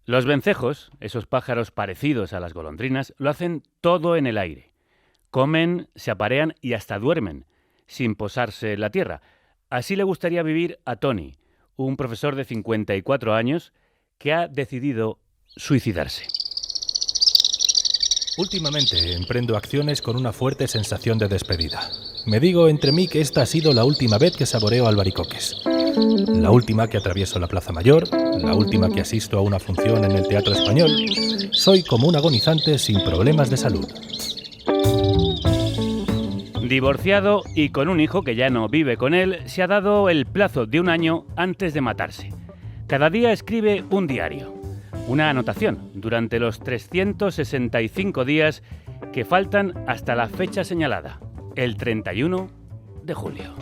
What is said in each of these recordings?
Los vencejos, esos pájaros parecidos a las golondrinas, lo hacen todo en el aire. Comen, se aparean y hasta duermen, sin posarse en la tierra. Así le gustaría vivir a Tony, un profesor de 54 años que ha decidido suicidarse. Últimamente emprendo acciones con una fuerte sensación de despedida. Me digo entre mí que esta ha sido la última vez que saboreo albaricoques. La última que atravieso la Plaza Mayor, la última que asisto a una función en el Teatro Español. Soy como un agonizante sin problemas de salud. Divorciado y con un hijo que ya no vive con él, se ha dado el plazo de 1 año antes de matarse. Cada día escribe un diario, una anotación durante los 365 días que faltan hasta la fecha señalada, el 31 de julio.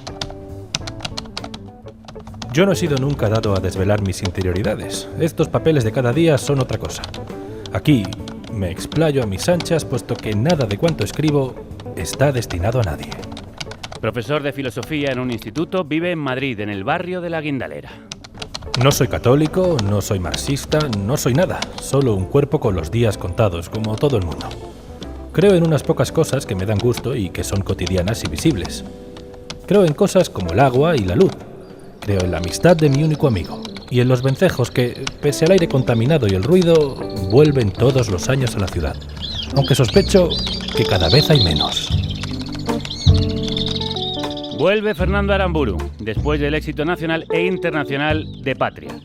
Yo no he sido nunca dado a desvelar mis interioridades. Estos papeles de cada día son otra cosa. Aquí me explayo a mis anchas, puesto que nada de cuanto escribo está destinado a nadie. Profesor de filosofía en un instituto, vive en Madrid, en el barrio de la Guindalera. No soy católico, no soy marxista, no soy nada. Solo un cuerpo con los días contados, como todo el mundo. Creo en unas pocas cosas que me dan gusto y que son cotidianas y visibles. Creo en cosas como el agua y la luz. Creo en la amistad de mi único amigo. Y en los vencejos que, pese al aire contaminado y el ruido, vuelven todos los años a la ciudad. Aunque sospecho que cada vez hay menos. Vuelve Fernando Aramburu, después del éxito nacional e internacional de Patria.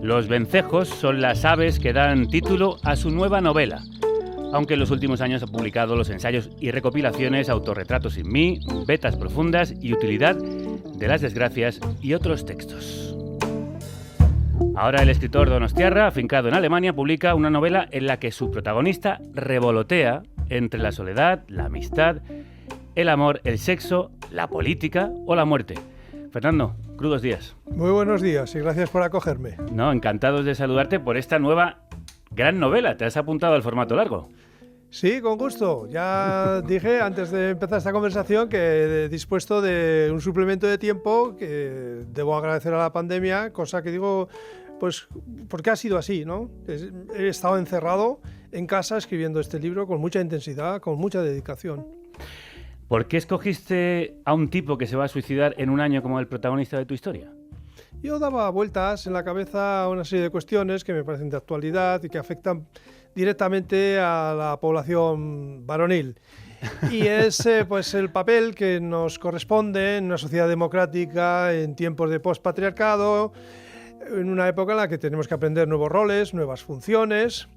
Los vencejos son las aves que dan título a su nueva novela, aunque en los últimos años ha publicado los ensayos y recopilaciones Autorretrato sin mí, Vetas profundas y Utilidad de las desgracias y otros textos. Ahora el escritor donostiarra, afincado en Alemania, publica una novela en la que su protagonista revolotea entre la soledad, la amistad, el amor, el sexo, la política o la muerte. Fernando, crudos días. Muy buenos días y gracias por acogerme. No, encantados de saludarte por esta nueva gran novela. ¿Te has apuntado al formato largo? Sí, con gusto. Ya dije antes de empezar esta conversación que he dispuesto de un suplemento de tiempo que debo agradecer a la pandemia, cosa que digo, pues porque ha sido así, ¿no? He estado encerrado en casa escribiendo este libro con mucha intensidad, con mucha dedicación. ¿Por qué escogiste a un tipo que se va a suicidar en 1 año como el protagonista de tu historia? Yo daba vueltas en la cabeza a una serie de cuestiones que me parecen de actualidad y que afectan directamente a la población varonil. Y es pues el papel que nos corresponde en una sociedad democrática, en tiempos de pospatriarcado, en una época en la que tenemos que aprender nuevos roles, nuevas funciones.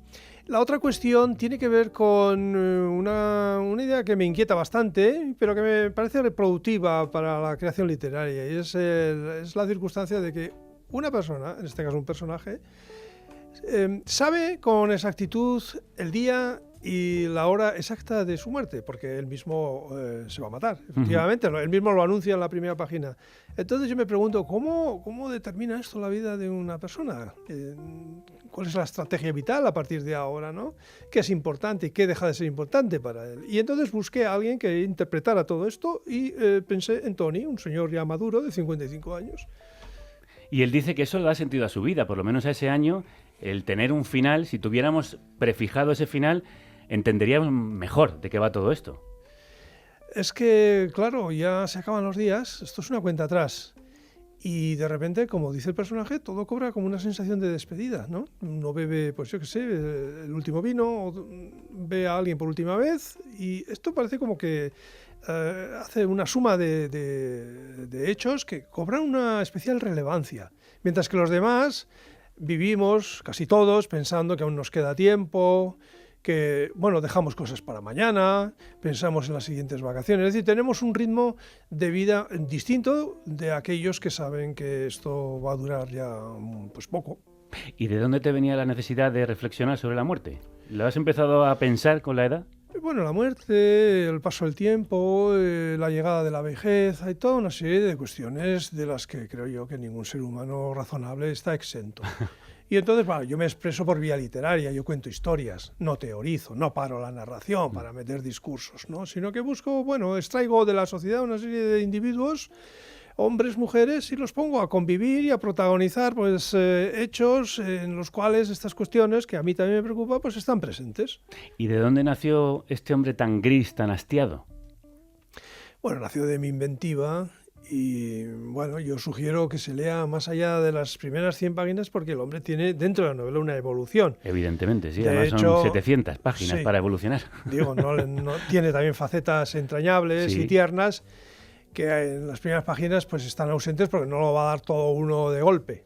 La otra cuestión tiene que ver con una idea que me inquieta bastante, pero que me parece reproductiva para la creación literaria, y es la circunstancia de que una persona, en este caso un personaje, sabe con exactitud el día y la hora exacta de su muerte, porque él mismo se va a matar, efectivamente, él mismo lo anuncia en la primera página. Entonces yo me pregunto, ¿cómo determina esto la vida de una persona? ¿Cuál es la estrategia vital a partir de ahora, ¿no? ¿Qué es importante y qué deja de ser importante para él? Y entonces busqué a alguien que interpretara todo esto y pensé en Tony, un señor ya maduro de 55 años. Y él dice que eso le da sentido a su vida, por lo menos a ese año, el tener un final. Si tuviéramos prefijado ese final, entenderíamos mejor de qué va todo esto. Es que, claro, ya se acaban los días, esto es una cuenta atrás. Y de repente, como dice el personaje, todo cobra como una sensación de despedida, ¿no? Uno bebe, pues yo qué sé, el último vino, o ve a alguien por última vez, y esto parece como que hace una suma de hechos que cobran una especial relevancia. Mientras que los demás vivimos, casi todos, pensando que aún nos queda tiempo, que, bueno, dejamos cosas para mañana, pensamos en las siguientes vacaciones. Es decir, tenemos un ritmo de vida distinto de aquellos que saben que esto va a durar ya pues poco. ¿Y de dónde te venía la necesidad de reflexionar sobre la muerte? ¿Lo has empezado a pensar con la edad? Bueno, la muerte, el paso del tiempo, la llegada de la vejez, hay toda una serie de cuestiones de las que creo yo que ningún ser humano razonable está exento. Y entonces, bueno, yo me expreso por vía literaria, yo cuento historias, no teorizo, no paro la narración para meter discursos, ¿no? Sino que busco, bueno, extraigo de la sociedad una serie de individuos hombres, mujeres, y los pongo a convivir y a protagonizar pues hechos en los cuales estas cuestiones, que a mí también me preocupan, pues están presentes. ¿Y de dónde nació este hombre tan gris, tan hastiado? Bueno, nació de mi inventiva y bueno, yo sugiero que se lea más allá de las primeras 100 páginas porque el hombre tiene dentro de la novela una evolución. Evidentemente, sí, De además hecho, son 700 páginas sí, para evolucionar. Digo, tiene también facetas entrañables Sí. y tiernas que en las primeras páginas pues están ausentes porque no lo va a dar todo uno de golpe.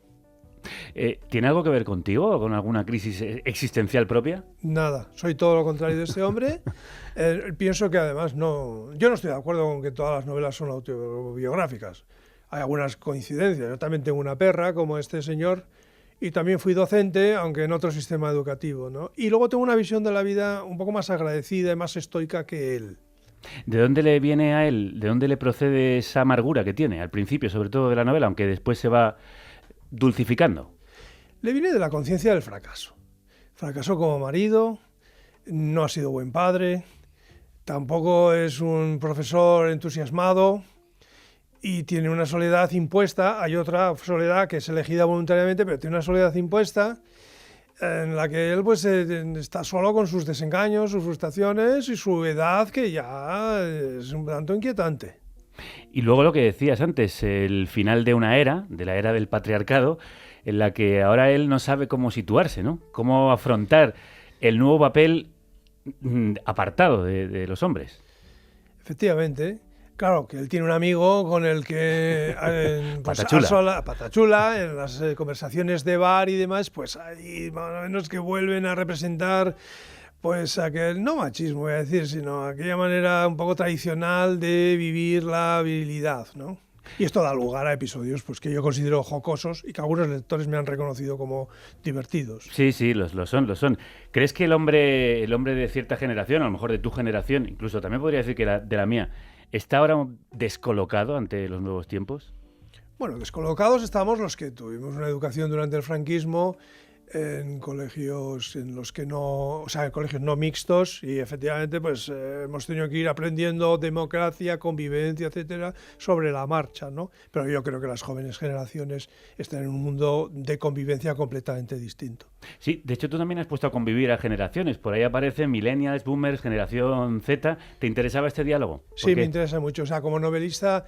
¿Tiene algo que ver contigo o con alguna crisis existencial propia? Nada, soy todo lo contrario de este hombre. Pienso que además yo no estoy de acuerdo con que todas las novelas son autobiográficas. Hay algunas coincidencias. Yo también tengo una perra como este señor y también fui docente, aunque en otro sistema educativo, ¿no? Y luego tengo una visión de la vida un poco más agradecida y más estoica que él. ¿De dónde le viene a él? ¿De dónde le procede esa amargura que tiene? Al principio, sobre todo de la novela, aunque después se va dulcificando. Le viene de la conciencia del fracaso. Fracasó como marido, no ha sido buen padre, tampoco es un profesor entusiasmado y tiene una soledad impuesta. Hay otra soledad que es elegida voluntariamente, pero tiene una soledad impuesta en la que él pues está solo con sus desengaños, sus frustraciones y su edad que ya es un tanto inquietante. Y luego lo que decías antes, el final de una era, de la era del patriarcado, en la que ahora él no sabe cómo situarse, ¿no? Cómo afrontar el nuevo papel apartado de los hombres. Efectivamente. Claro, que él tiene un amigo con el que pues, Patachula. Patachula, en las conversaciones de bar y demás, pues ahí más o menos que vuelven a representar pues aquel, no machismo voy a decir, sino aquella manera un poco tradicional de vivir la virilidad, ¿no? Y esto da lugar a episodios pues, que yo considero jocosos y que algunos lectores me han reconocido como divertidos. Sí, sí, lo son. ¿Crees que el hombre de cierta generación, a lo mejor de tu generación, incluso también podría decir que de la mía, está ahora descolocado ante los nuevos tiempos? Bueno, descolocados estamos los que tuvimos una educación durante el franquismo en colegios en los que no, o sea, en colegios no mixtos y efectivamente pues hemos tenido que ir aprendiendo democracia, convivencia, etcétera, sobre la marcha, ¿no? Pero yo creo que las jóvenes generaciones están en un mundo de convivencia completamente distinto. Sí, de hecho tú también has puesto a convivir a generaciones. Por ahí aparecen millennials, boomers, generación Z. ¿Te interesaba este diálogo? Sí, me interesa mucho. O sea, como novelista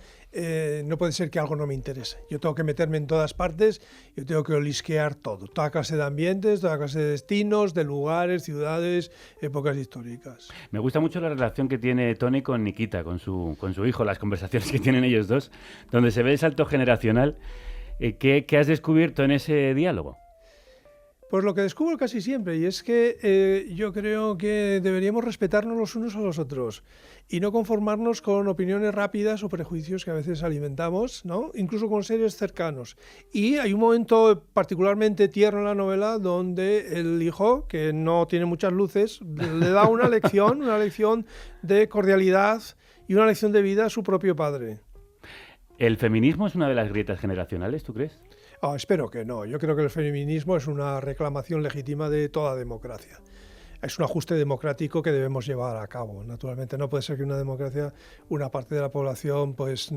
no puede ser que algo no me interese. Yo tengo que meterme en todas partes, yo tengo que olisquear todo. Toda clase de ambientes, toda clase de destinos, de lugares, ciudades, épocas históricas. Me gusta mucho la relación que tiene Tony con Nikita, con su hijo, las conversaciones que tienen ellos dos, donde se ve el salto generacional. ¿Qué has descubierto en ese diálogo? Pues lo que descubro casi siempre, y es que yo creo que deberíamos respetarnos los unos a los otros y no conformarnos con opiniones rápidas o prejuicios que a veces alimentamos, ¿no? Incluso con seres cercanos. Y hay un momento particularmente tierno en la novela donde el hijo, que no tiene muchas luces, le da una lección de cordialidad y una lección de vida a su propio padre. ¿El feminismo es una de las grietas generacionales, tú crees? Espero que no. Yo creo que el feminismo es una reclamación legítima de toda democracia. Es un ajuste democrático que debemos llevar a cabo. Naturalmente no puede ser que una democracia, una parte de la población pues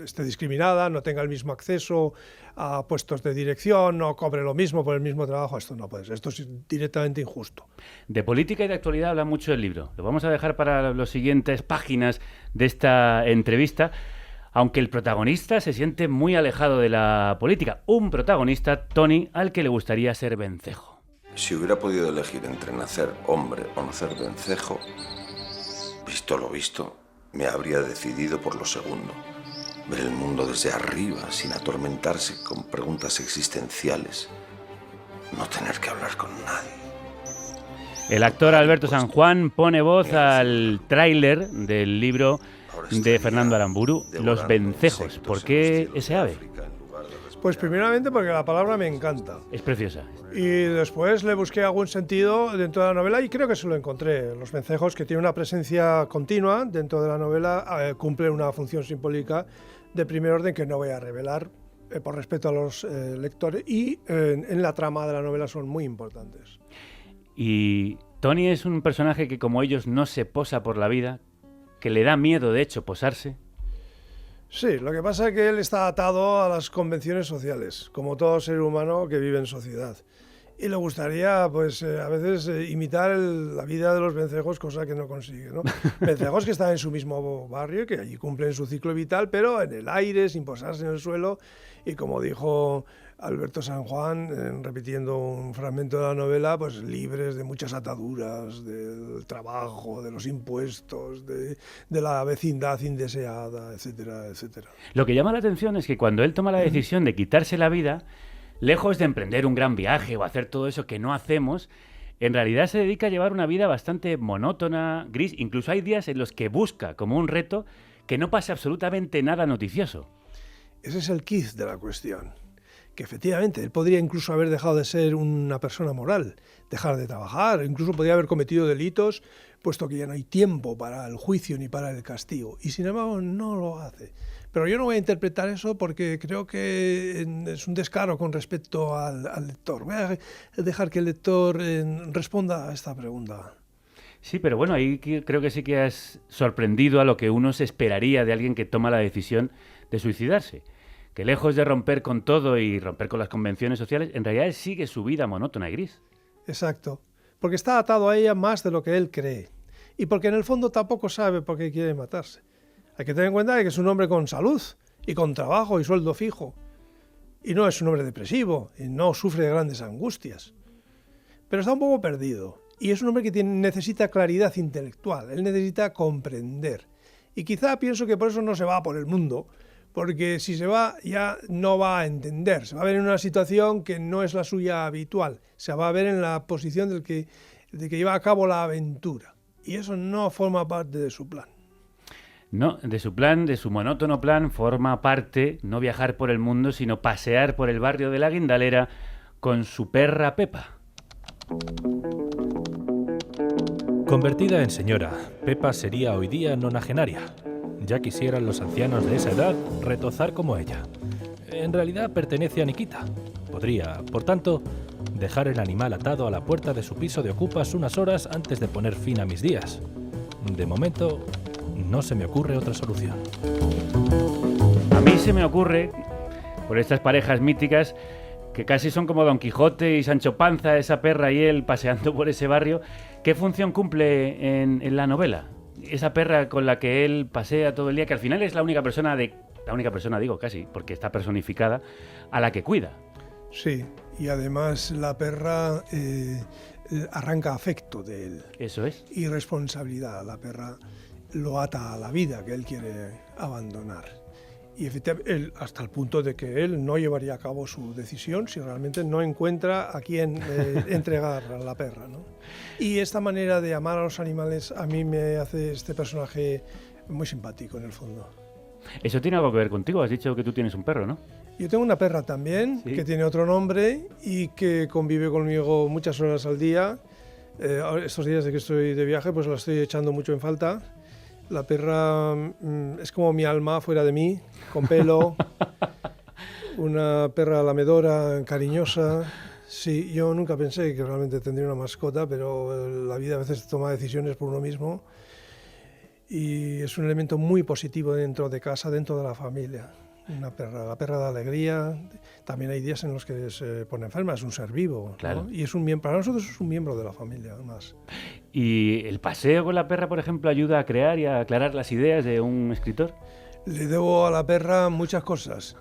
esté discriminada, no tenga el mismo acceso a puestos de dirección, no cobre lo mismo por el mismo trabajo. Esto no puede ser. Esto es directamente injusto. De política y de actualidad habla mucho el libro. Lo vamos a dejar para las siguientes páginas de esta entrevista. Aunque el protagonista se siente muy alejado de la política. Un protagonista, Tony, al que le gustaría ser vencejo. Si hubiera podido elegir entre nacer hombre o nacer vencejo, visto lo visto, me habría decidido por lo segundo. Ver el mundo desde arriba, sin atormentarse con preguntas existenciales. No tener que hablar con nadie. El actor Alberto San Juan pone voz al tráiler del libro de Fernando Aramburu, Los vencejos. ¿Por qué ese ave? Pues primeramente porque la palabra me encanta. Es preciosa. Y después le busqué algún sentido dentro de la novela y creo que se lo encontré. Los vencejos, que tienen una presencia continua dentro de la novela, cumplen una función simbólica de primer orden que no voy a revelar por respeto a los lectores y en la trama de la novela son muy importantes. Y Tony es un personaje que, como ellos, no se posa por la vida, que le da miedo, de hecho, posarse. Sí, lo que pasa es que él está atado a las convenciones sociales, como todo ser humano que vive en sociedad. Y le gustaría, pues, a veces imitar la vida de los vencejos, cosa que no consigue, ¿no? Vencejos que están en su mismo barrio, que allí cumplen su ciclo vital, pero en el aire, sin posarse en el suelo. Y como dijo Alberto San Juan, repitiendo un fragmento de la novela, pues libres de muchas ataduras, del trabajo, de los impuestos, de la vecindad indeseada, etcétera, etcétera. Lo que llama la atención es que cuando él toma la decisión de quitarse la vida, lejos de emprender un gran viaje o hacer todo eso que no hacemos, en realidad se dedica a llevar una vida bastante monótona, gris. Incluso hay días en los que busca como un reto que no pase absolutamente nada noticioso. Ese es el quiz de la cuestión. Que efectivamente, él podría incluso haber dejado de ser una persona moral, dejar de trabajar, incluso podría haber cometido delitos, puesto que ya no hay tiempo para el juicio ni para el castigo. Y sin embargo no lo hace. Pero yo no voy a interpretar eso porque creo que es un descaro con respecto al lector. Voy a dejar que el lector responda a esta pregunta. Sí, pero bueno, ahí creo que sí que has sorprendido a lo que uno se esperaría de alguien que toma la decisión de suicidarse. Que lejos de romper con todo y romper con las convenciones sociales, en realidad él sigue su vida monótona y gris. Exacto, porque está atado a ella más de lo que él cree. Y porque en el fondo tampoco sabe por qué quiere matarse. Hay que tener en cuenta que es un hombre con salud y con trabajo y sueldo fijo. Y no es un hombre depresivo y no sufre de grandes angustias. Pero está un poco perdido. Y es un hombre que necesita claridad intelectual. Él necesita comprender. Y quizá pienso que por eso no se va por el mundo, porque si se va ya no va a entender. Se va a ver en una situación que no es la suya habitual. Se va a ver en la posición de que lleva a cabo la aventura. Y eso no forma parte de su plan. No, de su plan, de su monótono plan, forma parte no viajar por el mundo, sino pasear por el barrio de la Guindalera con su perra Pepa. Convertida en señora, Pepa sería hoy día nonagenaria. Ya quisieran los ancianos de esa edad retozar como ella. En realidad pertenece a Nikita. Podría, por tanto, dejar el animal atado a la puerta de su piso de ocupas unas horas antes de poner fin a mis días. De momento, no se me ocurre otra solución. A mí se me ocurre, por estas parejas míticas, que casi son como Don Quijote y Sancho Panza, esa perra y él paseando por ese barrio, ¿qué función cumple en la novela? Esa perra con la que él pasea todo el día, que al final es la única persona, digo casi, porque está personificada, a la que cuida. Sí, y además la perra arranca afecto de él. Eso es. Y responsabilidad. La perra lo ata a la vida que él quiere abandonar. Y efectivamente, hasta el punto de que él no llevaría a cabo su decisión si realmente no encuentra a quién entregar a la perra, ¿no? Y esta manera de amar a los animales a mí me hace este personaje muy simpático en el fondo. Eso tiene algo que ver contigo, has dicho que tú tienes un perro, ¿no? Yo tengo una perra también, ¿sí?, que tiene otro nombre y que convive conmigo muchas horas al día. Estos días de que estoy de viaje, pues la estoy echando mucho en falta. La perra es como mi alma fuera de mí, con pelo, una perra lamedora, cariñosa. Sí, yo nunca pensé que realmente tendría una mascota, pero la vida a veces toma decisiones por uno mismo y es un elemento muy positivo dentro de casa, dentro de la familia. La perra da alegría. También hay días en los que se pone enferma, es un ser vivo, claro, ¿no? Y es para nosotros es un miembro de la familia, además. ¿Y el paseo con la perra, por ejemplo, ayuda a crear y a aclarar las ideas de un escritor? Le debo a la perra muchas cosas.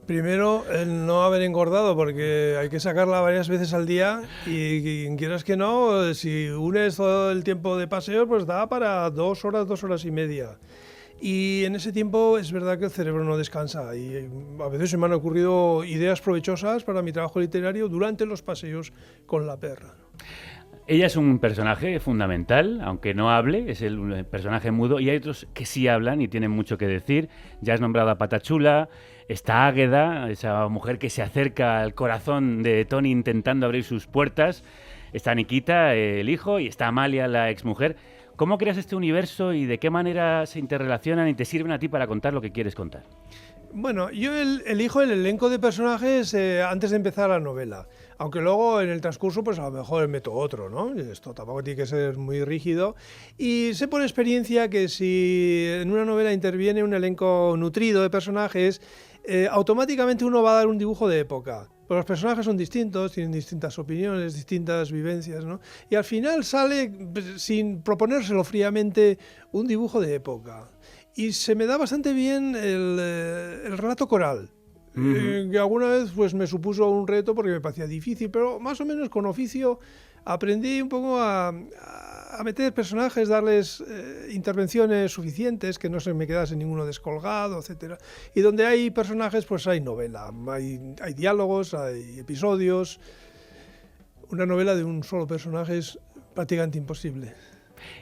Primero, el no haber engordado, porque hay que sacarla varias veces al día y quieras que no, si unes todo el tiempo de paseo, pues da para 2 horas y media. Y en ese tiempo es verdad que el cerebro no descansa y a veces se me han ocurrido ideas provechosas para mi trabajo literario durante los paseos con la perra. Ella es un personaje fundamental, aunque no hable, es el personaje mudo, y hay otros que sí hablan y tienen mucho que decir. Ya has nombrado a Patachula, está Águeda, esa mujer que se acerca al corazón de Tony intentando abrir sus puertas, está Nikita, el hijo, y está Amalia, la exmujer. ¿Cómo creas este universo y de qué manera se interrelacionan y te sirven a ti para contar lo que quieres contar? Bueno, yo elijo el elenco de personajes antes de empezar la novela. Aunque luego en el transcurso, pues a lo mejor meto otro, ¿no? Esto tampoco tiene que ser muy rígido. Y sé por experiencia que si en una novela interviene un elenco nutrido de personajes, automáticamente uno va a dar un dibujo de época. Pero los personajes son distintos, tienen distintas opiniones, distintas vivencias, ¿no? Y al final sale, sin proponérselo fríamente, un dibujo de época. Y se me da bastante bien el relato coral. Que alguna vez pues me supuso un reto porque me parecía difícil, pero más o menos con oficio aprendí un poco a meter personajes, darles intervenciones suficientes, que no se me quedase ninguno descolgado, etcétera. Y donde hay personajes, pues hay novela, hay diálogos, hay episodios. Una novela de un solo personaje es prácticamente imposible.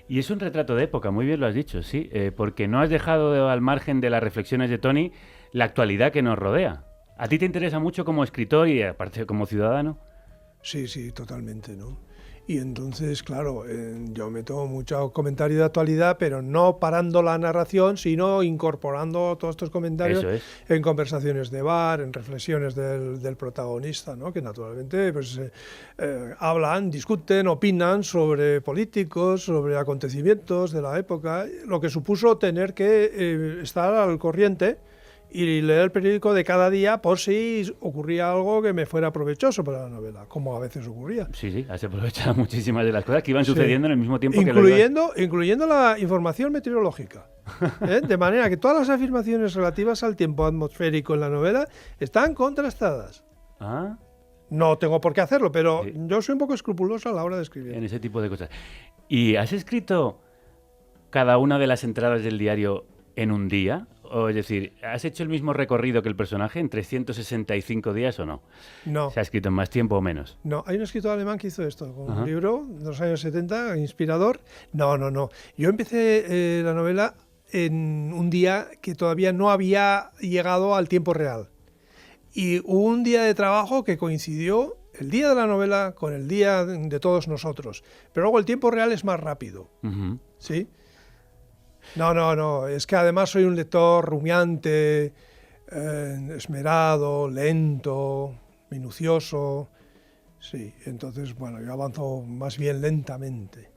Y es un retrato de época, muy bien lo has dicho, sí, porque no has dejado al margen de las reflexiones de Toni la actualidad que nos rodea. ¿A ti te interesa mucho como escritor y aparte como ciudadano? Sí, totalmente, ¿no? Y entonces, claro, yo meto mucho comentario de actualidad, pero no parando la narración, sino incorporando todos estos comentarios en conversaciones de bar, en reflexiones del protagonista, ¿no? Que naturalmente pues, hablan, discuten, opinan sobre políticos, sobre acontecimientos de la época, lo que supuso tener que estar al corriente y leer el periódico de cada día por si ocurría algo que me fuera provechoso para la novela, como a veces ocurría. Sí, has aprovechado muchísimas de las cosas que iban sucediendo en el mismo tiempo incluyendo la información meteorológica. De manera que todas las afirmaciones relativas al tiempo atmosférico en la novela están contrastadas. Ah. No tengo por qué hacerlo, pero yo soy un poco escrupuloso a la hora de escribir. En ese tipo de cosas. ¿Y has escrito cada una de las entradas del diario en un día? O es decir, ¿has hecho el mismo recorrido que el personaje en 365 días o no? No. ¿Se ha escrito en más tiempo o menos? No, hay un escritor alemán que hizo esto, con un libro de los años 70, inspirador. No. Yo empecé la novela en un día que todavía no había llegado al tiempo real. Y hubo un día de trabajo que coincidió el día de la novela con el día de todos nosotros. Pero luego el tiempo real es más rápido. ¿Sí? No, es que además soy un lector rumiante, esmerado, lento, minucioso. Sí, entonces, bueno, yo avanzo más bien lentamente.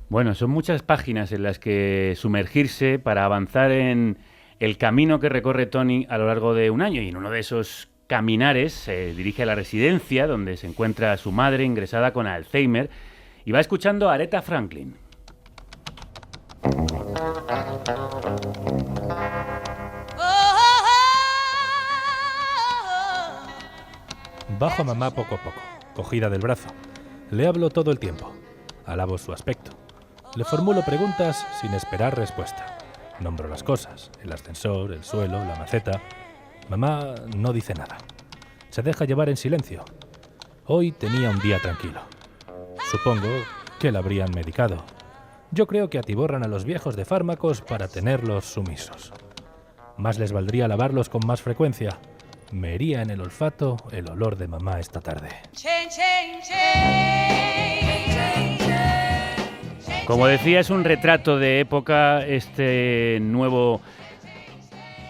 Bueno, son muchas páginas en las que sumergirse para avanzar en el camino que recorre Toni a lo largo de un año. Y en uno de esos caminares se dirige a la residencia donde se encuentra su madre ingresada con Alzheimer y va escuchando a Aretha Franklin. Bajo a mamá poco a poco, cogida del brazo. Le hablo todo el tiempo. Alabo su aspecto. Le formulo preguntas sin esperar respuesta. Nombro las cosas, el ascensor, el suelo, la maceta. Mamá no dice nada. Se deja llevar en silencio. Hoy tenía un día tranquilo. Supongo que la habrían medicado. Yo creo que atiborran a los viejos de fármacos para tenerlos sumisos. Más les valdría lavarlos con más frecuencia. Me hería en el olfato el olor de mamá esta tarde. Como decía, es un retrato de época este nuevo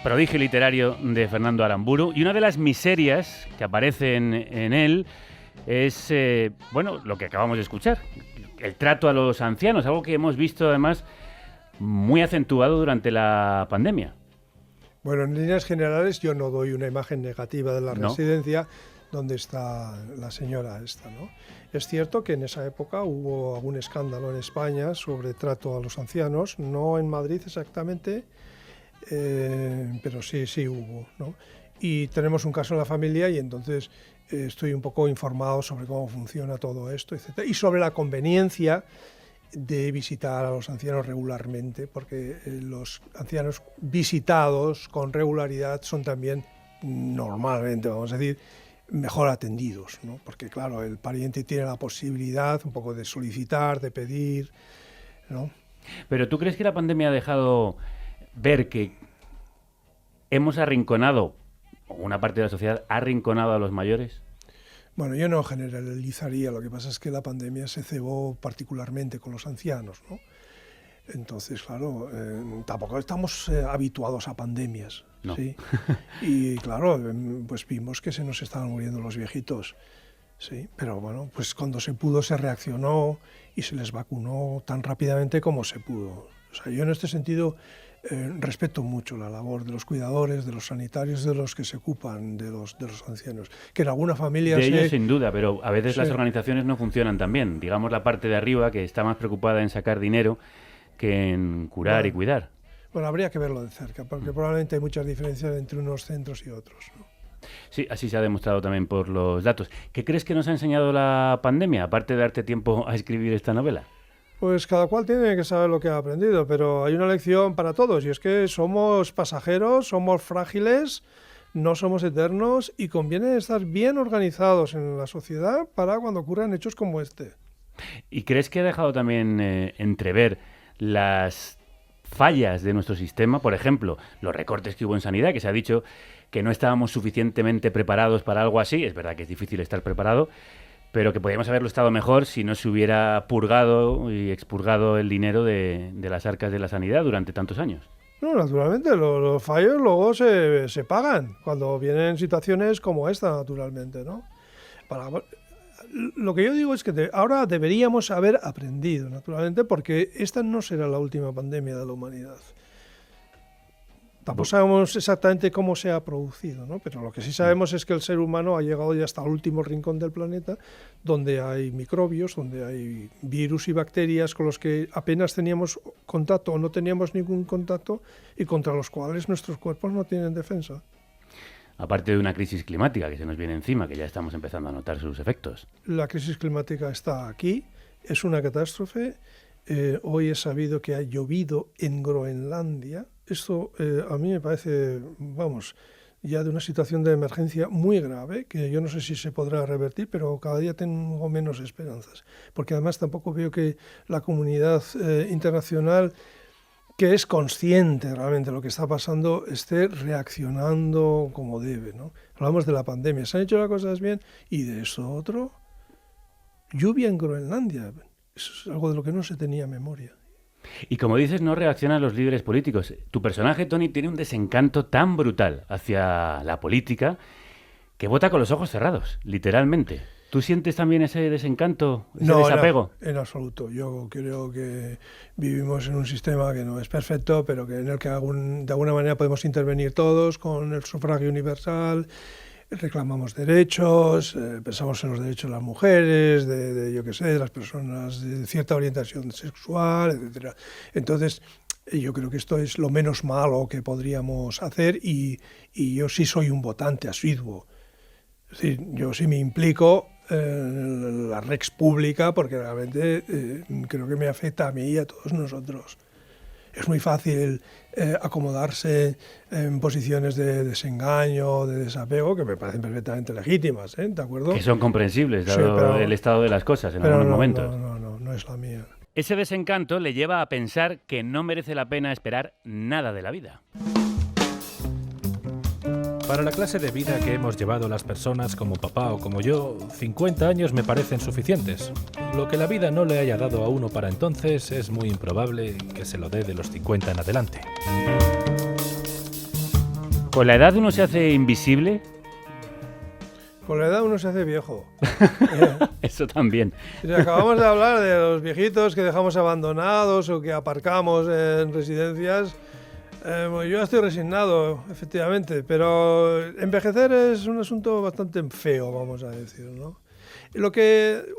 prodigio literario de Fernando Aramburu. Y una de las miserias que aparecen en él es, lo que acabamos de escuchar. El trato a los ancianos, algo que hemos visto además muy acentuado durante la pandemia. Bueno, en líneas generales yo no doy una imagen negativa de la residencia donde está la señora esta, ¿no? Es cierto que en esa época hubo algún escándalo en España sobre trato a los ancianos, no en Madrid exactamente, pero sí hubo, ¿no? Y tenemos un caso en la familia y entonces estoy un poco informado sobre cómo funciona todo esto, etcétera, y sobre la conveniencia de visitar a los ancianos regularmente, porque los ancianos visitados con regularidad son también normalmente, vamos a decir, mejor atendidos, ¿no? Porque claro, el pariente tiene la posibilidad un poco de solicitar, de pedir, ¿no? Pero ¿tú crees que la pandemia ha dejado ver que hemos arrinconado, o una parte de la sociedad ha arrinconado a los mayores? Bueno, yo no generalizaría, lo que pasa es que la pandemia se cebó particularmente con los ancianos, ¿no? Entonces, claro, tampoco estamos habituados a pandemias, no. ¿sí? Y claro, pues vimos que se nos estaban muriendo los viejitos, Sí, pero bueno, pues cuando se pudo se reaccionó y se les vacunó tan rápidamente como se pudo. O sea, yo en este sentido respeto mucho la labor de los cuidadores, de los sanitarios, de los que se ocupan de los ancianos. Que en alguna familia... De ellos sin duda, pero a veces las organizaciones no funcionan tan bien. Digamos la parte de arriba que está más preocupada en sacar dinero que en curar y cuidar. Bueno, habría que verlo de cerca, porque probablemente hay muchas diferencias entre unos centros y otros, ¿no? Sí, así se ha demostrado también por los datos. ¿Qué crees que nos ha enseñado la pandemia, aparte de darte tiempo a escribir esta novela? Pues cada cual tiene que saber lo que ha aprendido, pero hay una lección para todos, y es que somos pasajeros, somos frágiles, no somos eternos, y conviene estar bien organizados en la sociedad para cuando ocurran hechos como este. ¿Y crees que ha dejado también entrever las fallas de nuestro sistema? Por ejemplo, los recortes que hubo en sanidad, que se ha dicho que no estábamos suficientemente preparados para algo así. Es verdad que es difícil estar preparado, pero que podríamos haberlo estado mejor si no se hubiera purgado y expurgado el dinero de las arcas de la sanidad durante tantos años. No, naturalmente, los fallos luego se pagan cuando vienen situaciones como esta, naturalmente, ¿no? Lo que yo digo es que ahora deberíamos haber aprendido, naturalmente, porque esta no será la última pandemia de la humanidad. Tampoco sabemos exactamente cómo se ha producido, ¿no? Pero lo que sí sabemos es que el ser humano ha llegado ya hasta el último rincón del planeta, donde hay microbios, donde hay virus y bacterias con los que apenas teníamos contacto o no teníamos ningún contacto y contra los cuales nuestros cuerpos no tienen defensa. Aparte de una crisis climática que se nos viene encima, que ya estamos empezando a notar sus efectos. La crisis climática está aquí, es una catástrofe. Hoy he sabido que ha llovido en Groenlandia. Esto a mí me parece, vamos, ya de una situación de emergencia muy grave, que yo no sé si se podrá revertir, pero cada día tengo menos esperanzas. Porque además tampoco veo que la comunidad internacional, que es consciente realmente de lo que está pasando, esté reaccionando como debe, ¿no? Hablamos de la pandemia, se han hecho las cosas bien, y de eso otro, lluvia en Groenlandia. Eso es algo de lo que no se tenía memoria. Y como dices, no reaccionan los líderes políticos. Tu personaje, Tony, tiene un desencanto tan brutal hacia la política que vota con los ojos cerrados, literalmente. ¿Tú sientes también ese desencanto, ese desapego? No, en absoluto. Yo creo que vivimos en un sistema que no es perfecto, pero que en el que de alguna manera podemos intervenir todos con el sufragio universal. Reclamamos derechos, pensamos en los derechos de las mujeres, yo qué sé, de las personas de cierta orientación sexual, etcétera. Entonces, yo creo que esto es lo menos malo que podríamos hacer y yo sí soy un votante asiduo. Es decir, yo sí me implico en la rex pública porque realmente creo que me afecta a mí y a todos nosotros. Es muy fácil acomodarse en posiciones de desengaño, de desapego, que me parecen perfectamente legítimas, ¿de acuerdo? Que son comprensibles, dado el estado de las cosas en algunos momentos. No es la mía. Ese desencanto le lleva a pensar que no merece la pena esperar nada de la vida. Para la clase de vida que hemos llevado las personas como papá o como yo, 50 años me parecen suficientes. Lo que la vida no le haya dado a uno para entonces es muy improbable que se lo dé de los 50 en adelante. ¿Con la edad uno se hace invisible? Con la edad uno se hace viejo. Eso también. Acabamos de hablar de los viejitos que dejamos abandonados o que aparcamos en residencias. Yo estoy resignado, efectivamente, pero envejecer es un asunto bastante feo, vamos a decir, ¿no?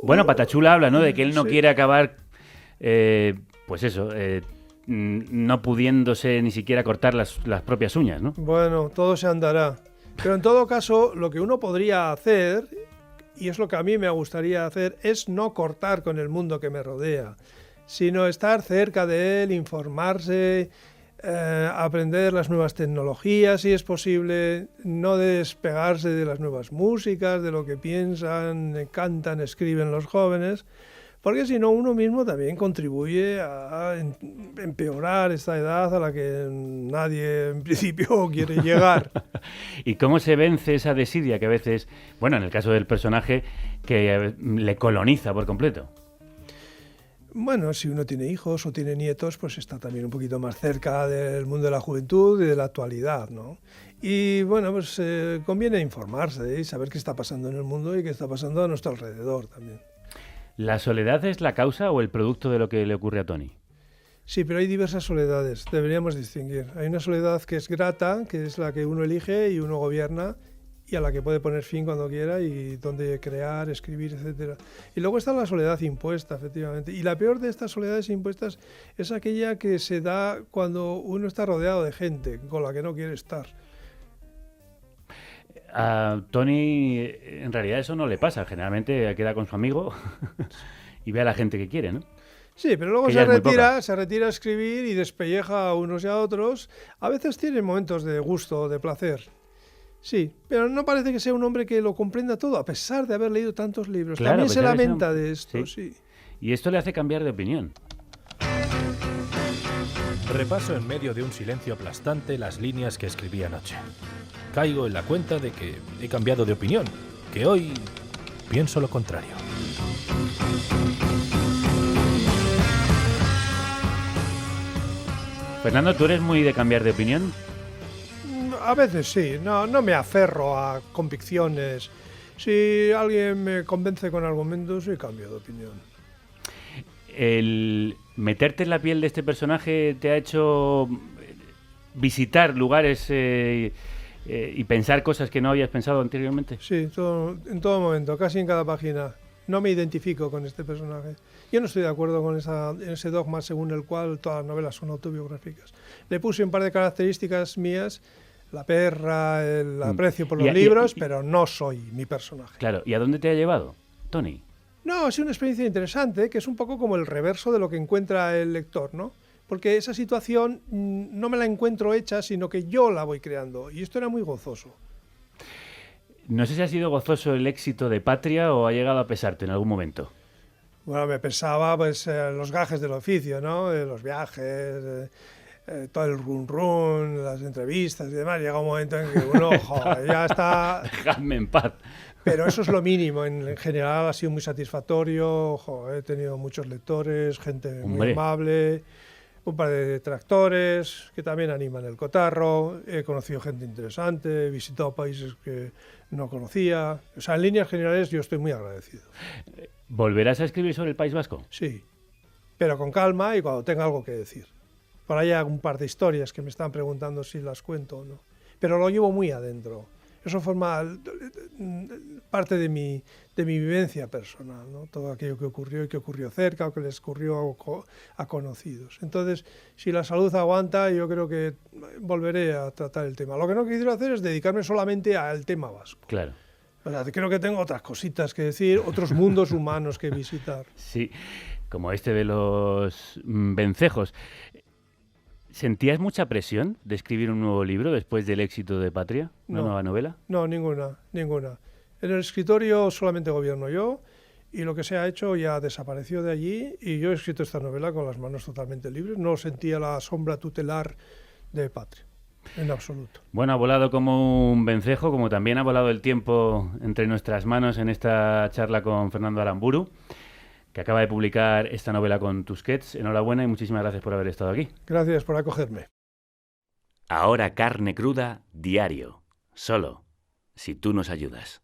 Bueno, Patachula habla, ¿no?, de que él no quiere acabar, pues eso, no pudiéndose ni siquiera cortar las propias uñas, ¿no? Bueno, todo se andará. Pero en todo caso, lo que uno podría hacer, y es lo que a mí me gustaría hacer, es no cortar con el mundo que me rodea, sino estar cerca de él, informarse, aprender las nuevas tecnologías, si es posible, no despegarse de las nuevas músicas, de lo que piensan, cantan, escriben los jóvenes, porque si no uno mismo también contribuye a empeorar esta edad a la que nadie en principio quiere llegar. ¿Y cómo se vence esa desidia que a veces, bueno, en el caso del personaje, que le coloniza por completo? Bueno, si uno tiene hijos o tiene nietos, pues está también un poquito más cerca del mundo de la juventud y de la actualidad, ¿no? Y bueno, pues conviene informarse y saber qué está pasando en el mundo y qué está pasando a nuestro alrededor también. ¿La soledad es la causa o el producto de lo que le ocurre a Tony? Sí, pero hay diversas soledades, deberíamos distinguir. Hay una soledad que es grata, que es la que uno elige y uno gobierna, y a la que puede poner fin cuando quiera y donde crear, escribir, etcétera. Y luego está la soledad impuesta, efectivamente. Y la peor de estas soledades impuestas es aquella que se da cuando uno está rodeado de gente con la que no quiere estar. A Tony, en realidad, eso no le pasa. Generalmente queda con su amigo y ve a la gente que quiere, ¿no? Sí, pero luego Que ya es muy se retira a escribir y despelleja a unos y a otros. A veces tiene momentos de gusto, de placer. Sí, pero no parece que sea un hombre que lo comprenda todo, a pesar de haber leído tantos libros. Claro, También a se pesar de ser lamenta de esto, sí. Y esto le hace cambiar de opinión. Repaso en medio de un silencio aplastante las líneas que escribí anoche. Caigo en la cuenta de que he cambiado de opinión, que hoy pienso lo contrario. Fernando, ¿tú eres muy de cambiar de opinión? A veces sí, no me aferro a convicciones. Si alguien me convence con argumentos, sí cambio de opinión. ¿El meterte en la piel de este personaje te ha hecho visitar lugares y pensar cosas que no habías pensado anteriormente? Sí, en todo momento, casi en cada página. No me identifico con este personaje. Yo no estoy de acuerdo con ese dogma según el cual todas las novelas son autobiográficas. Le puse un par de características mías, la perra, el aprecio por los libros, pero no soy mi personaje. Claro, ¿y a dónde te ha llevado, Tony? No, ha sido una experiencia interesante, que es un poco como el reverso de lo que encuentra el lector, ¿no? Porque esa situación no me la encuentro hecha, sino que yo la voy creando. Y esto era muy gozoso. No sé si ha sido gozoso el éxito de Patria o ha llegado a pesarte en algún momento. Bueno, me pesaba pues los gajes del oficio, ¿no? Los viajes, todo el run, las entrevistas y demás. Llega un momento en que uno, joder, ya está... Dejadme en paz. Pero eso es lo mínimo. En general ha sido muy satisfactorio. Joder, he tenido muchos lectores, gente muy amable, un par de detractores que también animan el cotarro. He conocido gente interesante, he visitado países que no conocía. O sea, en líneas generales yo estoy muy agradecido. ¿Volverás a escribir sobre el País Vasco? Sí, pero con calma y cuando tenga algo que decir. Por ahí hay un par de historias que me están preguntando si las cuento o no. Pero lo llevo muy adentro. Eso forma parte de mi vivencia personal, ¿no? Todo aquello que ocurrió y que ocurrió cerca o que les ocurrió a conocidos. Entonces, si la salud aguanta, yo creo que volveré a tratar el tema. Lo que no quiero hacer es dedicarme solamente al tema vasco. Claro. O sea, creo que tengo otras cositas que decir, otros mundos humanos que visitar. Sí, como este de los vencejos. ¿Sentías mucha presión de escribir un nuevo libro después del éxito de Patria? ¿Una nueva novela? No, ninguna. En el escritorio solamente gobierno yo y lo que se ha hecho ya desapareció de allí y yo he escrito esta novela con las manos totalmente libres. No sentía la sombra tutelar de Patria, en absoluto. Bueno, ha volado como un vencejo, como también ha volado el tiempo entre nuestras manos en esta charla con Fernando Aramburu, que acaba de publicar esta novela con Tusquets. Enhorabuena y muchísimas gracias por haber estado aquí. Gracias por acogerme. Ahora Carne Cruda, diario. Solo si tú nos ayudas.